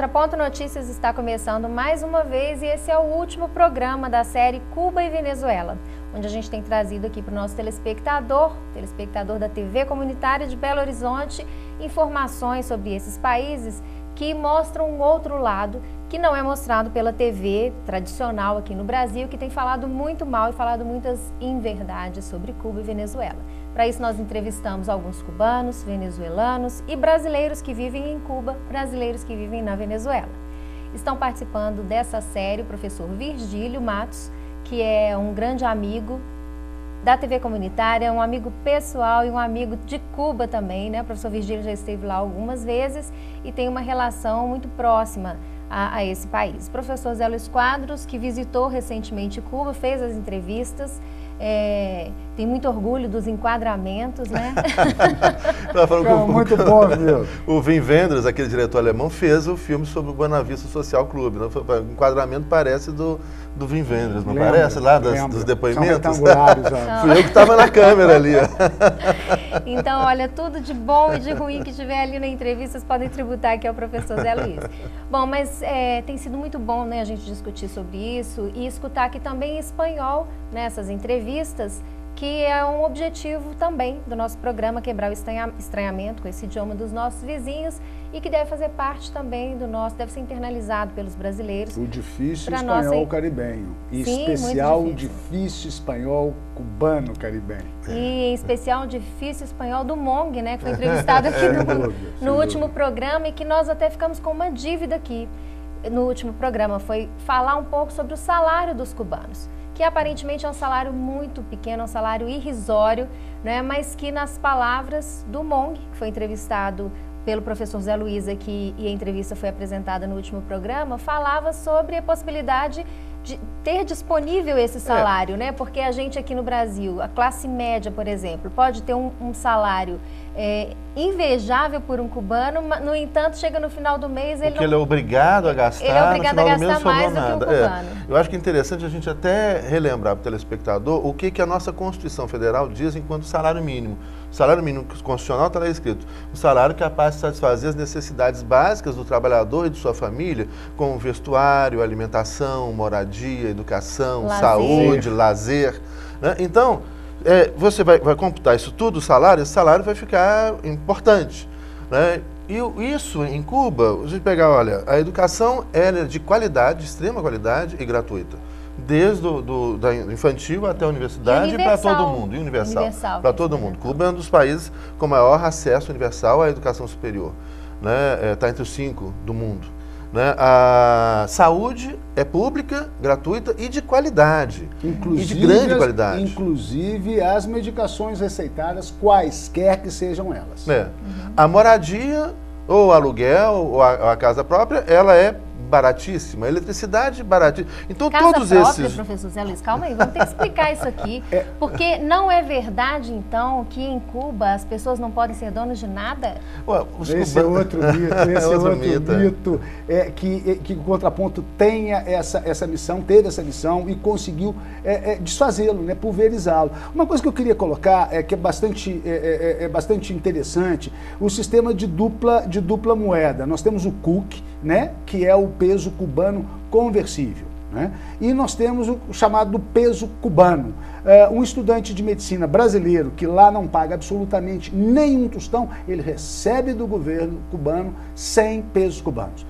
Contraponto Notícias está começando mais uma vez e esse é o último programa da série Cuba e Venezuela, onde a gente tem trazido aqui para o nosso telespectador da TV Comunitária de Belo Horizonte, informações sobre esses países que mostram um outro lado que não é mostrado pela TV tradicional aqui no Brasil, que tem falado muito mal e falado muitas inverdades sobre Cuba e Venezuela. Para isso nós entrevistamos alguns cubanos, venezuelanos e brasileiros que vivem em Cuba, brasileiros que vivem na Venezuela. Estão participando dessa série o professor Virgílio Matos, que é um grande amigo da TV Comunitária, um amigo pessoal e um amigo de Cuba também, né? O professor Virgílio já esteve lá algumas vezes e tem uma relação muito próxima a esse país. O professor Zé Luiz Quadros, que visitou recentemente Cuba, fez as entrevistas, tem muito orgulho dos enquadramentos, né? Muito bom, viu? O Wim Wenders, aquele diretor alemão, fez o filme sobre o Buena Vista Social Clube. Né? O enquadramento parece do Wim Wenders, não parece? Lá dos depoimentos? São retangulares, Fui eu que estava na câmera ali. Então, olha, tudo de bom e de ruim que tiver ali na entrevista, vocês podem tributar aqui ao professor Zé Luiz. Bom, mas tem sido muito bom, né, a gente discutir sobre isso e escutar aqui também em espanhol nessas entrevistas, que é um objetivo também do nosso programa, quebrar o estranhamento com esse idioma dos nossos vizinhos e que deve fazer parte também do nosso, deve ser internalizado pelos brasileiros. O difícil espanhol caribenho, e em especial o difícil espanhol cubano caribenho. E em especial o difícil espanhol do Mong, né, que foi entrevistado aqui no último programa e que nós até ficamos com uma dívida aqui no último programa, foi falar um pouco sobre o salário dos cubanos, que aparentemente é um salário muito pequeno, um salário irrisório, né? Mas que nas palavras do Mong, que foi entrevistado pelo professor Zé Luiz aqui e a entrevista foi apresentada no último programa, falava sobre a possibilidade de ter disponível esse salário, né? Porque a gente aqui no Brasil, a classe média, por exemplo, pode ter um salário invejável por um cubano, no entanto, chega no final do mês, ele é obrigado a gastar, ele é obrigado a gastar mais do que o cubano. Eu acho que é interessante a gente até relembrar para o telespectador o que a nossa Constituição Federal diz enquanto salário mínimo. O salário mínimo constitucional está lá escrito, um salário capaz de satisfazer as necessidades básicas do trabalhador e de sua família, como vestuário, alimentação, moradia, educação, saúde, lazer. Né? Então, você vai computar isso tudo, o salário, esse salário vai ficar importante. Né? E isso em Cuba, a gente pegar, olha, a educação é de qualidade, de extrema qualidade e gratuita. Desde da infantil até a universidade e para todo mundo, universal para todo mundo. Cuba é um dos países com maior acesso universal à educação superior, né? Está entre os 5 do mundo. Né? A saúde é pública, gratuita e de qualidade, e de grande qualidade. Inclusive as medicações receitadas, quaisquer que sejam elas. A moradia, ou aluguel, ou a casa própria, ela é baratíssima, a eletricidade baratíssima. Então casa todos própria, esses... professor Zé Luiz, calma aí, vamos ter que explicar isso aqui, porque não é verdade, então, que em Cuba as pessoas não podem ser donos de nada? Esse é outro mito, que o Contraponto tenha essa missão, teve essa missão e conseguiu desfazê-lo, né, pulverizá-lo. Uma coisa que eu queria colocar, que é bastante interessante, o sistema de dupla moeda. Nós temos o CUC, né, que é o peso cubano conversível, né? E nós temos o chamado peso cubano. Um estudante de medicina brasileiro que lá não paga absolutamente nenhum tostão, ele recebe do governo cubano 100 pesos cubanos.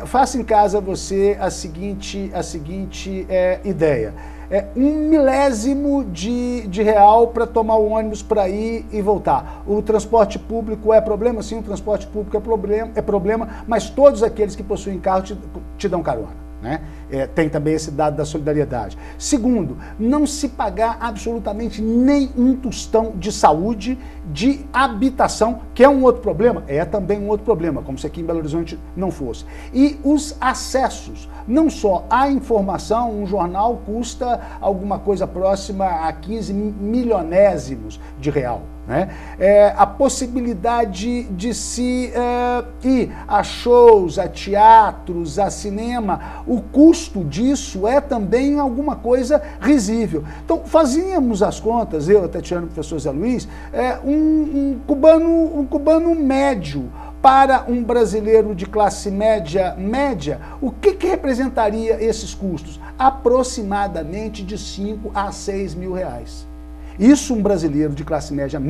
Faça em casa você a seguinte ideia. 1 milésimo de real para tomar o ônibus para ir e voltar. O transporte público é problema? Sim, o transporte público é problema, mas todos aqueles que possuem carro te dão carona. Né? Tem também esse dado da solidariedade. Segundo, não se pagar absolutamente nem um tostão de saúde, de habitação, que é um outro problema, também um outro problema, como se aqui em Belo Horizonte não fosse. E os acessos, não só a informação, um jornal custa alguma coisa próxima a 15 milionésimos de real. Né? A possibilidade de se ir a shows, a teatros, a cinema, o custo disso é também alguma coisa risível. Então, fazíamos as contas, eu, a Tatiana e o professor Zé Luiz, um cubano médio para um brasileiro de classe média, o que representaria esses custos? Aproximadamente de 5 a 6 mil reais. Isso um brasileiro de classe média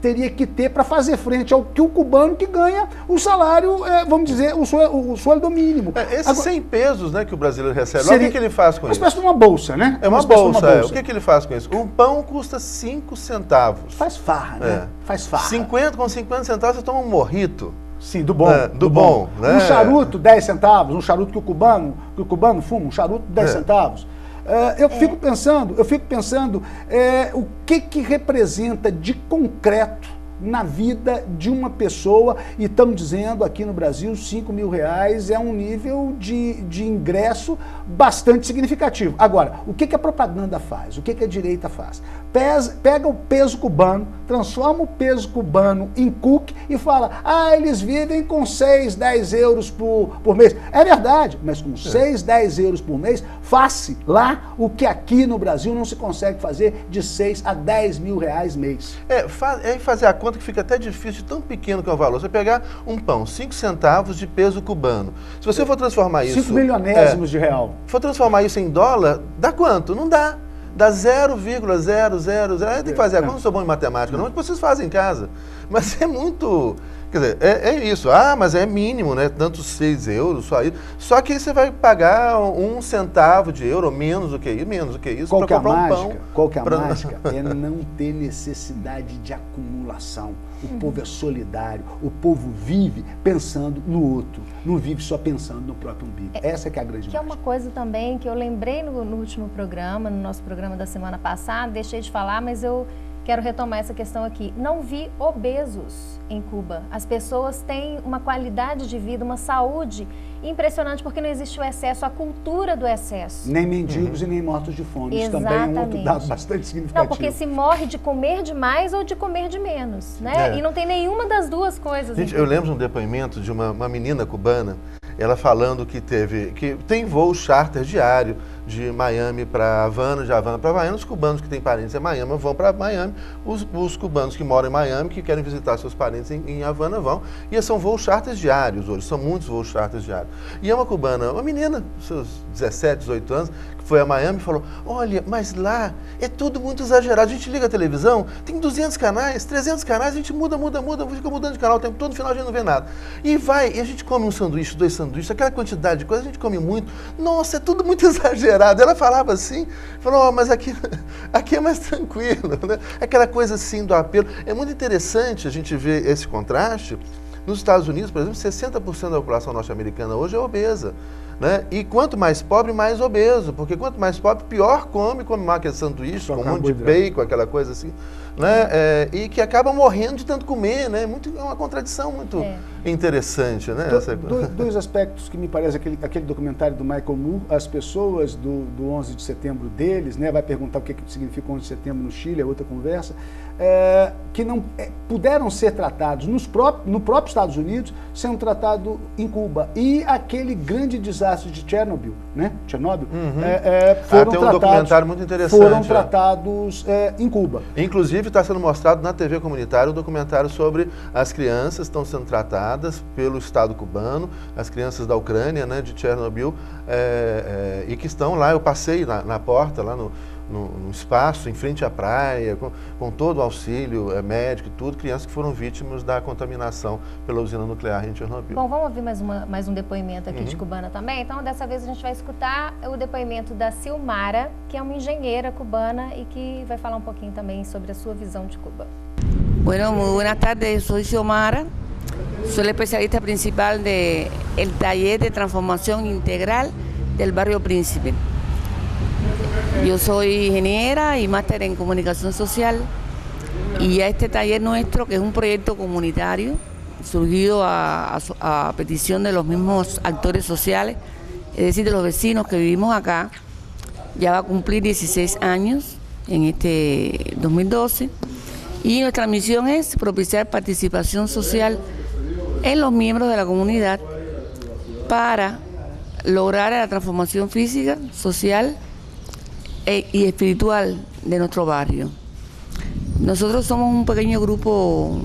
teria que ter para fazer frente ao que o cubano que ganha o salário, vamos dizer, o sueldo mínimo. Esses agora, 100 pesos, né, que o brasileiro recebe, o que ele faz com isso? Uma espécie de uma bolsa, né? É uma bolsa. O que ele faz com isso? Um pão custa 5 centavos. Faz farra, né? Faz farra. Com 50 centavos você toma um morrito. Sim, do bom. Do bom. Né? Um charuto, 10 centavos, um charuto que o cubano fuma, um charuto, 10 centavos. Eu fico pensando, o que representa de concreto na vida de uma pessoa, e estamos dizendo aqui no Brasil, 5 mil reais é um nível de ingresso bastante significativo. Agora, o que a propaganda faz? O que a direita faz? Pega o peso cubano, transforma o peso cubano em cookie e fala, eles vivem com 6, 10 euros por mês. É verdade, mas com 6, 10 euros por mês, faz-se lá o que aqui no Brasil não se consegue fazer de 6 a 10 mil reais mês. Fazer a conta que fica até difícil, de tão pequeno que é o valor. Você pegar um pão, 5 centavos de peso cubano. Se você for transformar isso... 5 milionésimos de real. For transformar isso em dólar, dá quanto? Não dá. Dá 0,000. Tem que fazer a conta, não sou bom em matemática, não, mas vocês fazem em casa. Mas é muito... Quer dizer, é isso. Mas é mínimo, né? Tantos 6 euros, só isso. Só que aí você vai pagar 1 centavo de euro, menos do que isso, para comprar um pão. Qual que é a mágica? É não ter necessidade de acumulação. O povo é solidário, o povo vive pensando no outro, não vive só pensando no próprio umbigo. Essa que é a grande mágica. Que é uma coisa também que eu lembrei no último programa, no nosso programa da semana passada, deixei de falar, mas eu quero retomar essa questão aqui. Não vi obesos em Cuba. As pessoas têm uma qualidade de vida, uma saúde impressionante, porque não existe o excesso, a cultura do excesso. Nem mendigos e nem mortos de fome. Isso também é um outro dado bastante significativo. Não, porque se morre de comer demais ou de comer de menos, né? E não tem nenhuma das duas coisas. Gente, eu lembro de um depoimento de uma menina cubana, ela falando que tem voo charter diário de Miami para Havana, de Havana para Miami. Os cubanos que têm parentes em Miami vão para Miami, os cubanos que moram em Miami, que querem visitar seus parentes em Havana, vão. E são voos charters diários hoje, são muitos voos charters diários. E é uma cubana, uma menina, seus 17, 18 anos, que foi a Miami e falou, olha, mas lá é tudo muito exagerado. A gente liga a televisão, tem 200 canais, 300 canais, a gente muda, fica mudando de canal o tempo todo, no final a gente não vê nada. E a gente come um sanduíche, 2 sanduíches, aquela quantidade de coisa, a gente come muito. Nossa, é tudo muito exagerado. Ela falava assim, falou, mas aqui é mais tranquilo, né? Aquela coisa assim do apelo. É muito interessante a gente ver esse contraste. Nos Estados Unidos, por exemplo, 60% da população norte-americana hoje é obesa. Né? E quanto mais pobre, mais obeso, porque quanto mais pobre, pior come aquele sanduíche, com um monte de bacon, aquela coisa assim, né? E que acaba morrendo de tanto comer, né? É uma contradição muito interessante, né? Dois aspectos que me parece, aquele documentário do Michael Moore, as pessoas do 11 de setembro deles, né? Vai perguntar o que significa 11 de setembro no Chile, é outra conversa, que não puderam ser tratados no próprio Estados Unidos, sendo tratados em Cuba. E aquele grande desastre de Chernobyl, né? Chernobyl, tem um documentário muito interessante. Foram tratados em Cuba. Inclusive está sendo mostrado na TV comunitária um documentário sobre as crianças que estão sendo tratadas pelo Estado cubano, as crianças da Ucrânia, né, de Chernobyl, e que estão lá. Eu passei na porta, lá no espaço, em frente à praia, com todo o auxílio médico e tudo, crianças que foram vítimas da contaminação pela usina nuclear em Chernobyl. Bom, vamos ouvir mais um depoimento aqui de cubana também. Então, dessa vez a gente vai escutar o depoimento da Silmara, que é uma engenheira cubana e que vai falar um pouquinho também sobre a sua visão de Cuba. Bueno, muy buenas tardes, soy Xiomara, soy la especialista principal del taller de transformación integral del barrio Príncipe. Yo soy ingeniera y máster en comunicación social, y a este taller nuestro, que es un proyecto comunitario surgido a petición de los mismos actores sociales, es decir, de los vecinos que vivimos acá, ya va a cumplir 16 años en este 2012, y nuestra misión es propiciar participación social en los miembros de la comunidad para lograr la transformación física, social y espiritual de nuestro barrio. Nosotros somos un pequeño grupo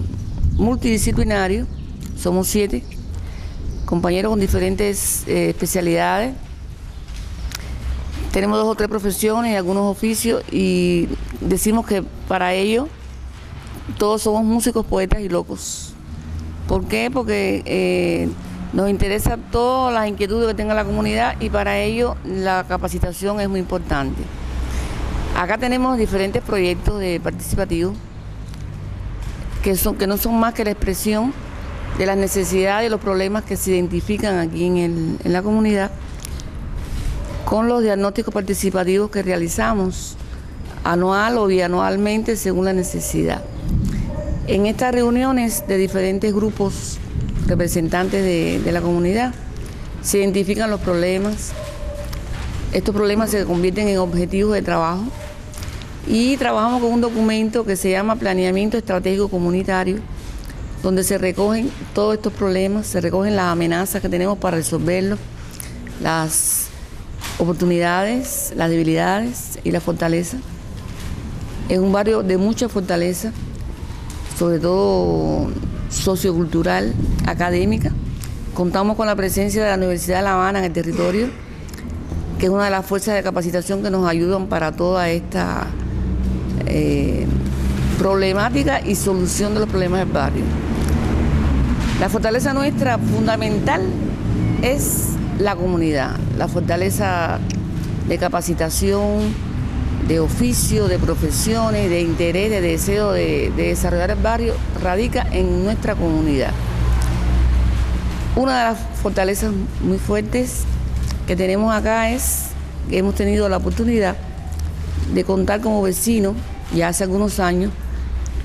multidisciplinario, somos 7 compañeros con diferentes especialidades. Tenemos 2 o 3 profesiones y algunos oficios y decimos que para ello todos somos músicos, poetas y locos. ¿Por qué? Porque nos interesa todas las inquietudes que tenga la comunidad y para ello la capacitación es muy importante. Acá tenemos diferentes proyectos participativos que no son más que la expresión de las necesidades y los problemas que se identifican aquí en la comunidad con los diagnósticos participativos que realizamos anual o bianualmente según la necesidad. En estas reuniones de diferentes grupos representantes de la comunidad se identifican los problemas. Estos problemas se convierten en objetivos de trabajo y trabajamos con un documento que se llama Planeamiento Estratégico Comunitario, donde se recogen todos estos problemas, se recogen las amenazas que tenemos para resolverlos, las oportunidades, las debilidades y la fortaleza. Es un barrio de mucha fortaleza, sobre todo sociocultural, académica. Contamos con la presencia de la Universidad de La Habana en el territorio, que es una de las fuerzas de capacitación que nos ayudan para toda esta problemática y solución de los problemas del barrio. La fortaleza nuestra fundamental es la comunidad, la fortaleza de capacitación, de oficio, de profesiones, de interés, de deseo de desarrollar el barrio, radica en nuestra comunidad. Una de las fortalezas muy fuertes que tenemos acá es que hemos tenido la oportunidad de contar como vecinos, ya hace algunos años,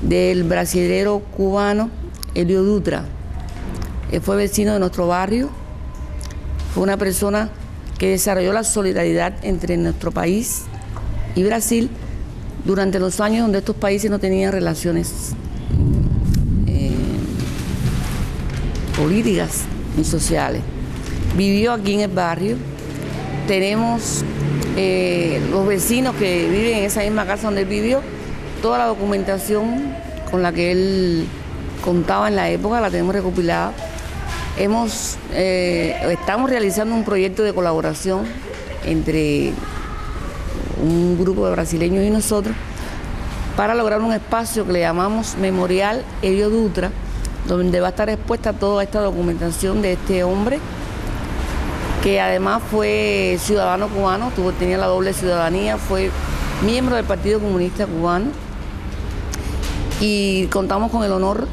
del brasilero cubano Elio Dutra. Él fue vecino de nuestro barrio, fue una persona que desarrolló la solidaridad entre nuestro país y Brasil durante los años donde estos países no tenían relaciones políticas ni sociales. Vivió aquí en el barrio. Tenemos los vecinos que viven en esa misma casa donde él vivió, toda la documentación con la que él contaba en la época, la tenemos recopilada. Estamos realizando un proyecto de colaboración entre un grupo de brasileños y nosotros para lograr un espacio que le llamamos Memorial Elio Dutra, donde va a estar expuesta toda esta documentación de este hombre, que además fue ciudadano cubano, tenía la doble ciudadanía, fue miembro del Partido Comunista Cubano y contamos con el honor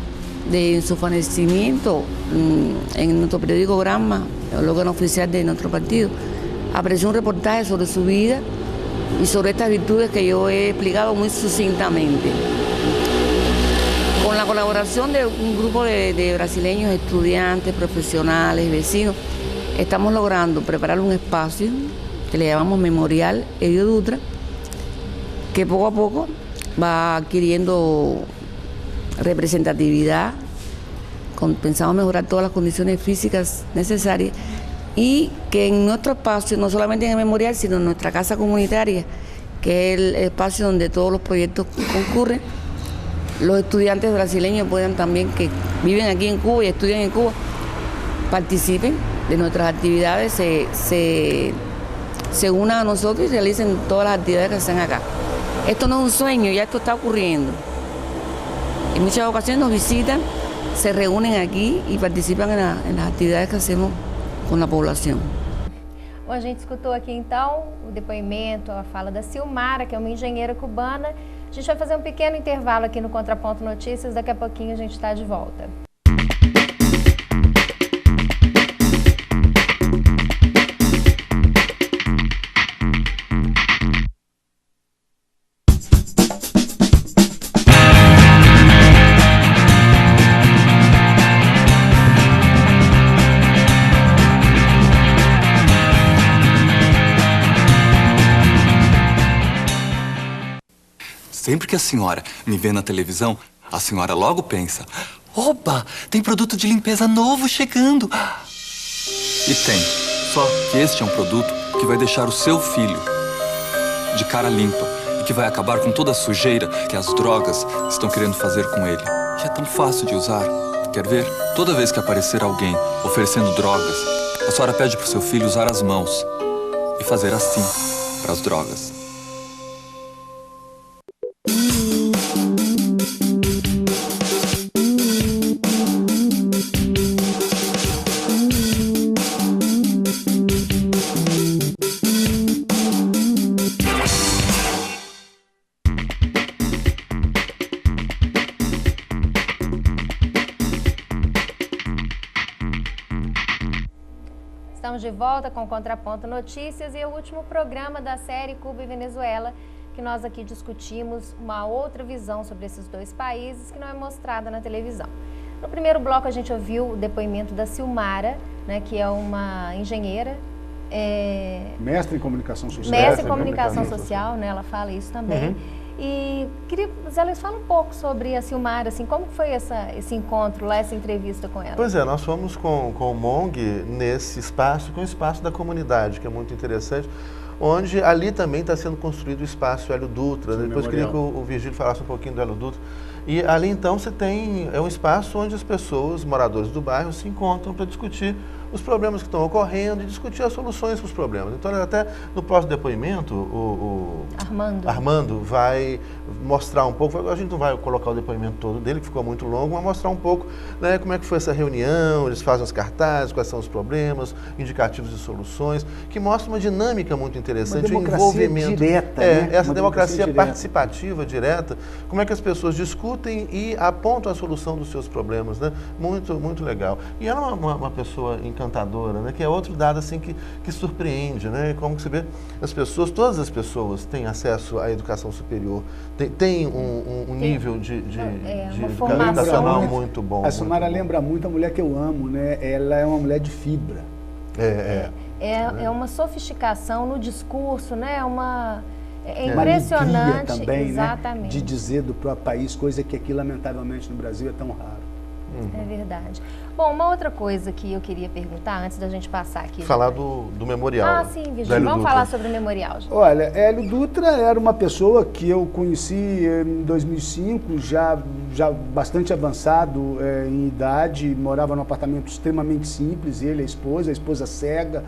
de su fallecimiento en nuestro periódico Granma, el órgano oficial de nuestro partido. Apareció un reportaje sobre su vida y sobre estas virtudes que yo he explicado muy sucintamente. Con la colaboración de un grupo de brasileños, estudiantes, profesionales, vecinos, estamos logrando preparar un espacio que le llamamos Memorial Elio Dutra, que poco a poco va adquiriendo representatividad, pensamos mejorar todas las condiciones físicas necesarias y que en nuestro espacio, no solamente en el memorial, sino en nuestra casa comunitaria, que es el espacio donde todos los proyectos concurren, los estudiantes brasileños puedan también, que viven aquí en Cuba y estudian en Cuba, participen de nuestras actividades, se unan a nosotros y realicen todas las actividades que hacen acá. Esto no es un sueño, ya esto está ocurriendo. En muchas ocasiones nos visitan, se reúnen aquí y participan en las actividades que hacemos com a população. Bom, a gente escutou aqui então o depoimento, a fala da Silmara, que é uma engenheira cubana. A gente vai fazer um pequeno intervalo aqui no Contraponto Notícias, daqui a pouquinho a gente está de volta. Sempre que a senhora me vê na televisão, a senhora logo pensa: opa, tem produto de limpeza novo chegando. E tem. Só que este é um produto que vai deixar o seu filho de cara limpa e que vai acabar com toda a sujeira que as drogas estão querendo fazer com ele. Que é tão fácil de usar. Quer ver? Toda vez que aparecer alguém oferecendo drogas, a senhora pede pro seu filho usar as mãos e fazer assim para as drogas. Estamos de volta com Contraponto Notícias e o último programa da série Cuba e Venezuela, que nós aqui discutimos uma outra visão sobre esses dois países que não é mostrada na televisão. No primeiro bloco a gente ouviu o depoimento da Silmara, né, que é uma engenheira. Mestre em comunicação social. Mestre em comunicação social, né, ela fala isso também. E queria que elas falem um pouco sobre a Silmara, assim, como foi esse encontro lá, essa entrevista com ela? Pois é, nós fomos com o Mong nesse espaço, que é um espaço da comunidade, que é muito interessante, onde ali também está sendo construído o espaço Hélio Dutra. Sim, depois queria que o Virgílio falasse um pouquinho do Hélio Dutra. E ali então você tem, é um espaço onde as pessoas, moradores do bairro, se encontram para discutir os problemas que estão ocorrendo e discutir as soluções para os problemas. Então, até no próximo depoimento, o Armando vai mostrar um pouco, a gente não vai colocar o depoimento todo dele, que ficou muito longo, mas mostrar um pouco, né, como é que foi essa reunião, eles fazem os cartazes, quais são os problemas, indicativos de soluções, que mostra uma dinâmica muito interessante, um envolvimento. Direta, né? Essa democracia participativa, direta, como é que as pessoas discutem e apontam a solução dos seus problemas, né? Muito, muito legal. E ela é uma pessoa encantadora, né? Que é outro dado assim que surpreende, né? Como que você vê, as pessoas, todas as pessoas têm acesso à educação superior, tem um nível de educacional muito bom. A Silmara lembra muito a mulher que eu amo, né? Ela é uma mulher de fibra. É uma sofisticação no discurso, né? É impressionante, também, exatamente, né? De dizer do próprio país, coisa que aqui, lamentavelmente, no Brasil é tão raro. É verdade. Bom, uma outra coisa que eu queria perguntar, antes da gente passar aqui. Falar do memorial. Ah, sim, Virgílio. Vamos falar sobre o memorial. Gente. Olha, Hélio Dutra era uma pessoa que eu conheci em 2005, já bastante avançado em idade, morava num apartamento extremamente simples, ele, a esposa cega,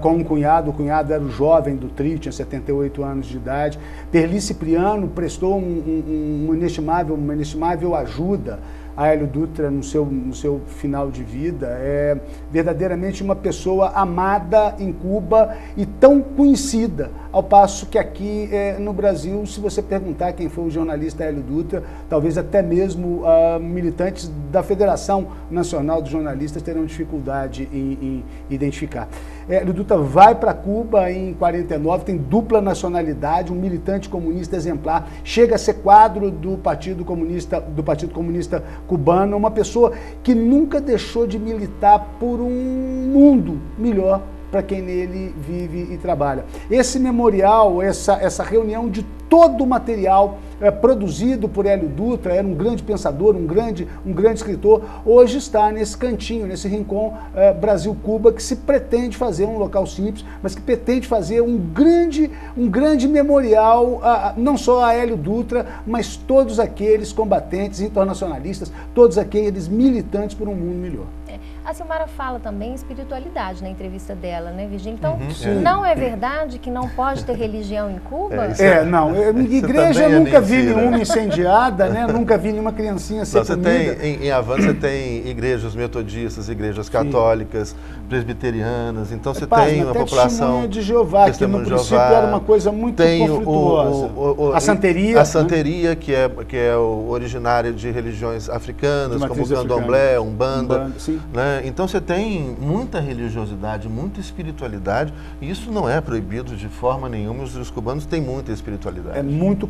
com um cunhado. O cunhado era o jovem do trio, tinha 78 anos de idade. Perli Cipriano prestou uma inestimável ajuda a Hélio Dutra no seu final de vida. É verdadeiramente uma pessoa amada em Cuba e tão conhecida, ao passo que aqui no Brasil, se você perguntar quem foi o jornalista Hélio Dutra, talvez até mesmo militantes da Federação Nacional dos Jornalistas terão dificuldade em identificar. Hélio Dutra vai para Cuba em 49, tem dupla nacionalidade, um militante comunista exemplar, chega a ser quadro do Partido Comunista Cubano, uma pessoa que nunca deixou de militar por um mundo melhor para quem nele vive e trabalha. Esse memorial, essa reunião de todo o material produzido por Hélio Dutra, era um grande pensador, um grande escritor, hoje está nesse cantinho, nesse rincão Brasil-Cuba, que se pretende fazer um local simples, mas que pretende fazer um grande memorial, não só a Hélio Dutra, mas todos aqueles combatentes internacionalistas, todos aqueles militantes por um mundo melhor. A Silmara fala também em espiritualidade na entrevista dela, né, Virgínia? Então, não é verdade que não pode ter religião em Cuba? Não. Igreja nunca vi nenhuma incendiada, né? Nunca vi nenhuma criancinha ser comida. Em Havana você tem igrejas metodistas, igrejas católicas, presbiterianas, então você tem uma população... Testemunha de Jeová, que no princípio era uma coisa muito conflituosa. A santeria. A santeria, que é originária de religiões africanas, como o candomblé, umbanda, né? Então você tem muita religiosidade, muita espiritualidade, e isso não é proibido de forma nenhuma, os cubanos têm muita espiritualidade. É muito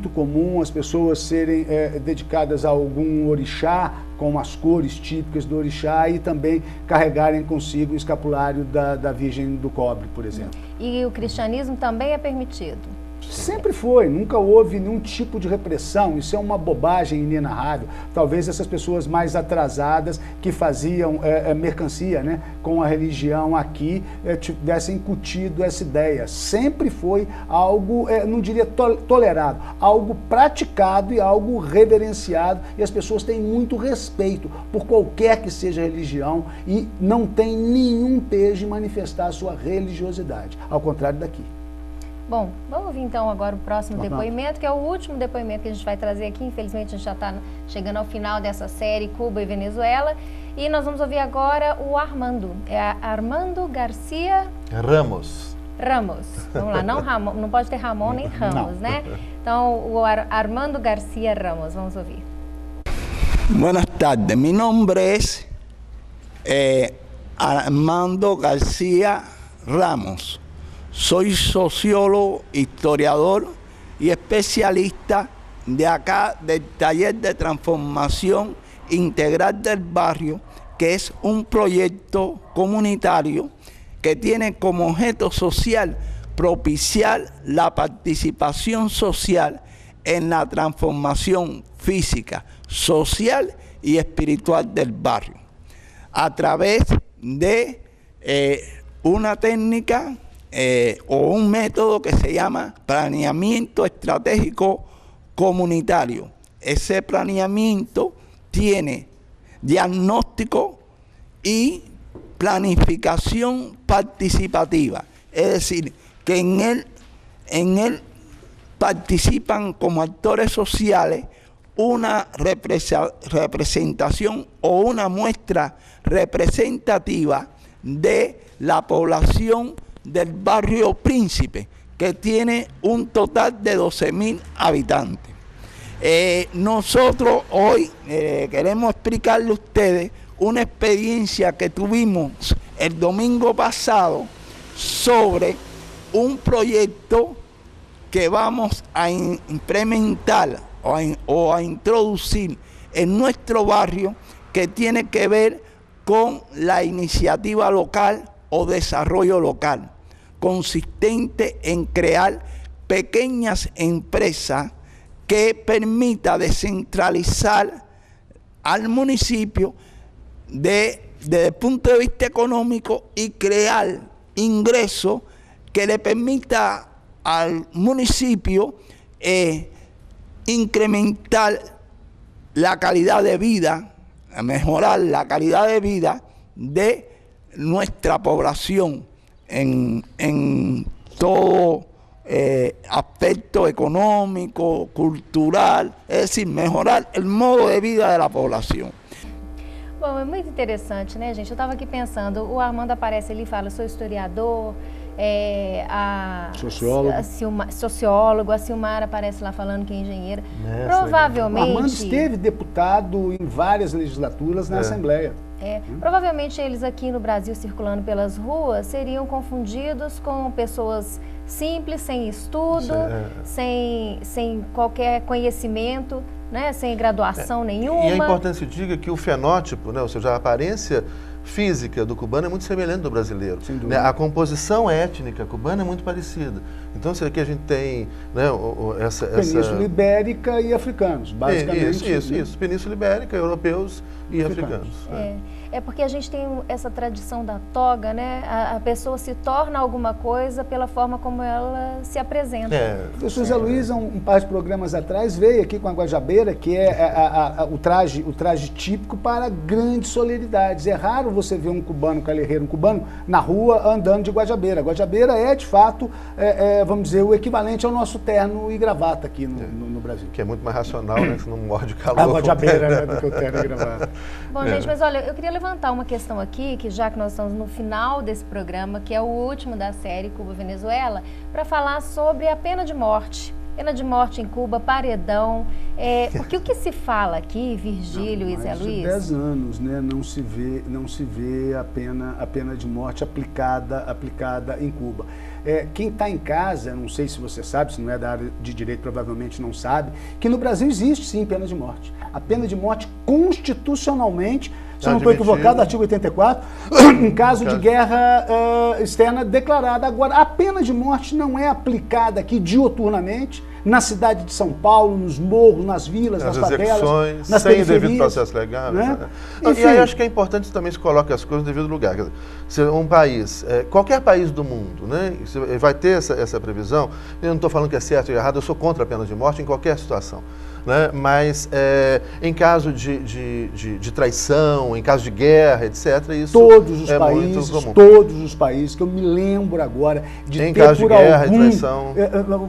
comum as pessoas serem dedicadas a algum orixá, com as cores típicas do orixá, e também carregarem consigo o escapulário da Virgem do Cobre, por exemplo. E o cristianismo também é permitido? Sempre foi, nunca houve nenhum tipo de repressão, isso é uma bobagem inenarrável. Talvez essas pessoas mais atrasadas que faziam mercancia, né, com a religião aqui tivessem incutido essa ideia. Sempre foi algo, não diria tolerado, algo praticado e algo reverenciado, e as pessoas têm muito respeito por qualquer que seja a religião e não tem nenhum pejo em manifestar a sua religiosidade, ao contrário daqui. Bom, vamos ouvir então agora o próximo depoimento, que é o último depoimento que a gente vai trazer aqui. Infelizmente a gente já está chegando ao final dessa série Cuba e Venezuela. E nós vamos ouvir agora o Armando. É Armando Garcia Ramos. Vamos lá, não Ramon, não pode ter Ramon nem Ramos, né? Então, o Armando Garcia Ramos, vamos ouvir. Buenas tardes, mi nombre es Armando García Ramos. Soy sociólogo, historiador y especialista de acá del Taller de Transformación Integral del Barrio, que es un proyecto comunitario que tiene como objeto social propiciar la participación social en la transformación física, social y espiritual del barrio, a través de una técnica o un método que se llama planeamiento estratégico comunitario. Ese planeamiento tiene diagnóstico y planificación participativa, es decir, que en él participan como actores sociales una representación o una muestra representativa de la población del barrio Príncipe, que tiene un total de 12.000 habitantes. Nosotros hoy queremos explicarle a ustedes una experiencia que tuvimos el domingo pasado sobre un proyecto que vamos a implementar o a introducir en nuestro barrio, que tiene que ver con la iniciativa local o desarrollo local, consistente en crear pequeñas empresas que permita descentralizar al municipio desde el punto de vista económico y crear ingresos que le permita al municipio incrementar la calidad de vida, mejorar la calidad de vida de nuestra población en todo aspecto económico, cultural, es decir, mejorar el modo de vida de la población. Bom, é muito interessante, né, gente? Eu estava aqui pensando, o Armando aparece ali e fala, sou historiador, sociólogo, a Silmara aparece lá falando que é engenheira. Provavelmente... O Armando esteve deputado em várias legislaturas na Assembleia. Provavelmente eles aqui no Brasil, circulando pelas ruas, seriam confundidos com pessoas simples, sem estudo, sem qualquer conhecimento, né, sem graduação nenhuma. E é importante que se diga que o fenótipo, né, ou seja, a aparência física do cubano é muito semelhante do brasileiro. Né? A composição étnica cubana é muito parecida. Então, aqui a gente tem, né, Península Ibérica e africanos, basicamente. Isso. Península Ibérica, europeus e africanos. É porque a gente tem essa tradição da toga, né? A pessoa se torna alguma coisa pela forma como ela se apresenta. O professor Zé Luiz, um par de programas atrás, veio aqui com a guajabeira, que é o traje típico para grandes solenidades. É raro você ver um cubano, um cubano na rua andando de guajabeira. A guajabeira é, de fato, vamos dizer, o equivalente ao nosso terno e gravata aqui no Brasil. Que é muito mais racional, né? Que você não morde calor. A guajabeira, né? Do que o terno e gravata. Bom, gente, mas olha, eu queria levantar uma questão aqui, que já que nós estamos no final desse programa, que é o último da série Cuba-Venezuela, para falar sobre a pena de morte. Pena de morte em Cuba, paredão. Porque o que se fala aqui, Virgílio e Zé Luiz? Há 10 anos, né, não se vê a pena de morte aplicada em Cuba. Quem está em casa, não sei se você sabe, se não é da área de direito, provavelmente não sabe, que no Brasil existe sim pena de morte. A pena de morte constitucionalmente, se eu não estou equivocado, artigo 84, em caso de guerra externa declarada. Agora, a pena de morte não é aplicada aqui diuturnamente, na cidade de São Paulo, nos morros, nas vilas, nas favelas, nas sem devido processo legal. Né? E aí acho que é importante também se coloque as coisas no devido lugar. Quer dizer, um país, qualquer país do mundo, né, vai ter essa previsão. Eu não estou falando que é certo ou errado, eu sou contra a pena de morte em qualquer situação. Né? Mas em caso de traição, em caso de guerra, etc., isso todos os é países, muito comum. Todos os países, que eu me lembro agora de em ter caso por de guerra algum e traição,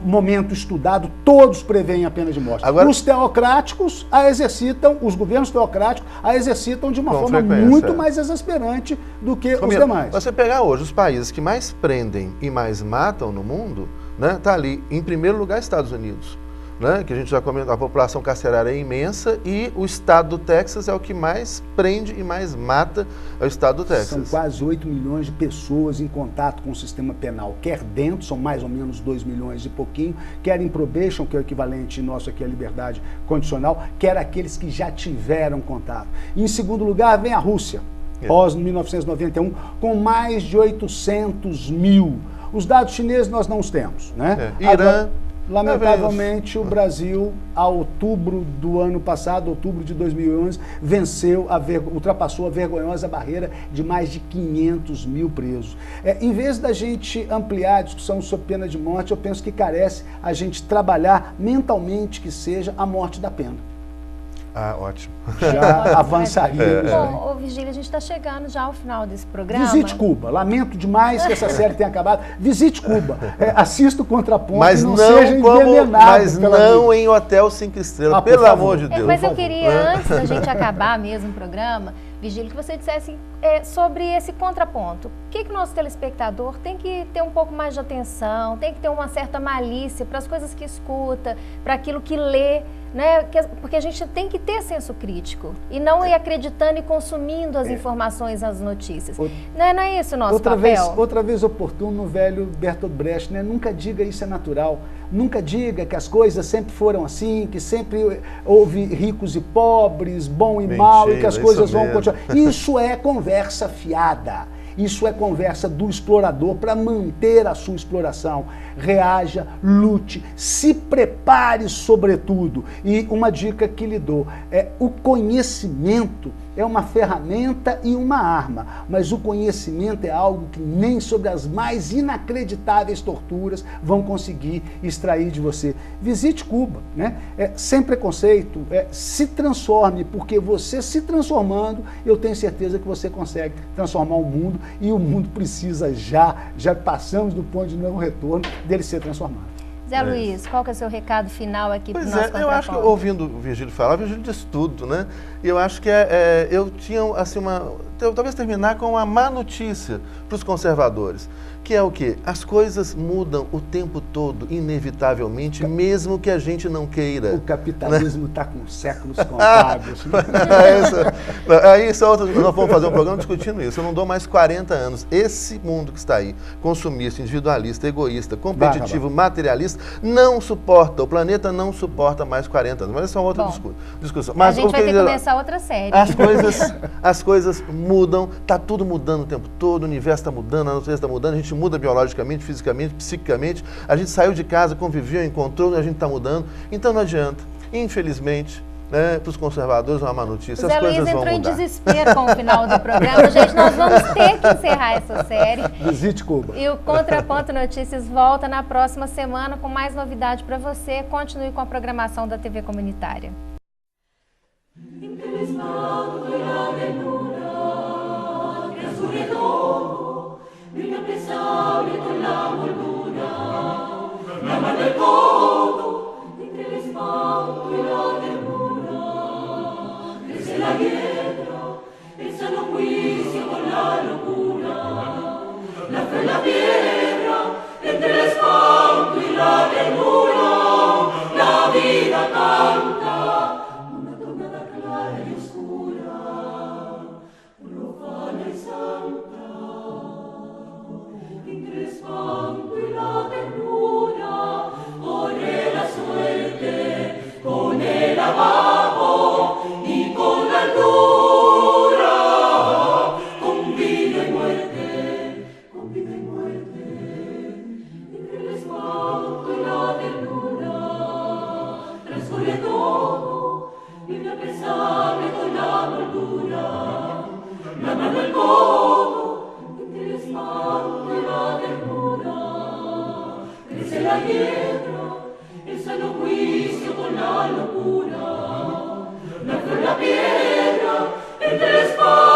momento estudado, todos preveem a pena de morte. Agora, os teocráticos a exercitam, os governos teocráticos a exercitam de uma forma muito mais exasperante do que os demais. Você pegar hoje os países que mais prendem e mais matam no mundo, né, tá ali, em primeiro lugar, Estados Unidos. Né, que a gente já comentou, a população carcerária é imensa e o estado do Texas é o que mais prende e mais mata, é o estado do Texas. São quase 8 milhões de pessoas em contato com o sistema penal, quer dentro, são mais ou menos 2 milhões e pouquinho, quer em probation, que é o equivalente nosso aqui à liberdade condicional, quer aqueles que já tiveram contato. E, em segundo lugar, vem a Rússia, pós 1991, com mais de 800 mil. Os dados chineses nós não os temos, né? Irã... Lamentavelmente, o Brasil, a outubro do ano passado, outubro de 2011, ultrapassou a vergonhosa barreira de mais de 500 mil presos. Em vez da gente ampliar a discussão sobre pena de morte, eu penso que carece a gente trabalhar mentalmente que seja a morte da pena. Ah, ótimo. Já avançaríamos. Bom, Virgílio, a gente está chegando já ao final desse programa. Visite Cuba. Lamento demais que essa série tenha acabado. Visite Cuba. Assista o Contraponto mas e não seja envenenado. Mas não em hotel 5 estrelas, pelo amor de Deus. Mas eu queria, antes da gente acabar mesmo o programa, Virgílio, que você dissesse sobre esse contraponto. O que o nosso telespectador tem que ter um pouco mais de atenção, tem que ter uma certa malícia para as coisas que escuta, para aquilo que lê, né? Porque a gente tem que ter senso crítico e não ir acreditando e consumindo as informações, as notícias. Não é isso o nosso papel? Outra vez oportuno, o velho Bertolt Brecht, né? Nunca diga isso é natural. Nunca diga que as coisas sempre foram assim, que sempre houve ricos e pobres, bom e mal, e que as coisas vão continuar. Isso é conversa fiada. Isso é conversa do explorador para manter a sua exploração. Reaja, lute, se prepare sobretudo. E uma dica que lhe dou o conhecimento é uma ferramenta e uma arma, mas o conhecimento é algo que nem sobre as mais inacreditáveis torturas vão conseguir extrair de você. Visite Cuba, né? Sem preconceito, se transforme, porque você se transformando, eu tenho certeza que você consegue transformar o mundo, e o mundo precisa já passamos do ponto de não retorno dele ser transformado. Zé Luiz, qual que é o seu recado final aqui para o nosso Contraponto? Eu acho que, ouvindo o Virgílio falar, o Virgílio diz tudo, né? E eu acho que eu tinha, assim, talvez terminar com uma má notícia para os conservadores, que é o quê? As coisas mudam o tempo todo, inevitavelmente, mesmo que a gente não queira. O capitalismo está com séculos contados. Aí nós vamos fazer um programa discutindo isso. Eu não dou mais 40 anos. Esse mundo que está aí, consumista, individualista, egoísta, competitivo, materialista, não suporta, o planeta não suporta mais 40 anos. Mas essa é uma outra discussão. Mas a gente vai ter que começar outra série. As coisas mudam, está tudo mudando o tempo todo, o universo está mudando, a natureza está mudando, a gente muda biologicamente, fisicamente, psiquicamente, a gente saiu de casa, conviveu, encontrou, a gente está mudando, então não adianta. Infelizmente, né, para os conservadores, uma má notícia, as coisas vão mudar. Zé Luiz entrou em desespero com o final do programa. Gente, nós vamos ter que encerrar essa série. Visite Cuba. E o Contraponto Notícias volta na próxima semana com mais novidade para você. Continue com a programação da TV Comunitária. La guerra, el sano juicio con la locura, la fe, la tierra, entre el espanto y la ternura, la vida canta, una tornada clara y oscura, profana y santa, entre el espanto y la con la locura. La fe, la piedra, entre el espanto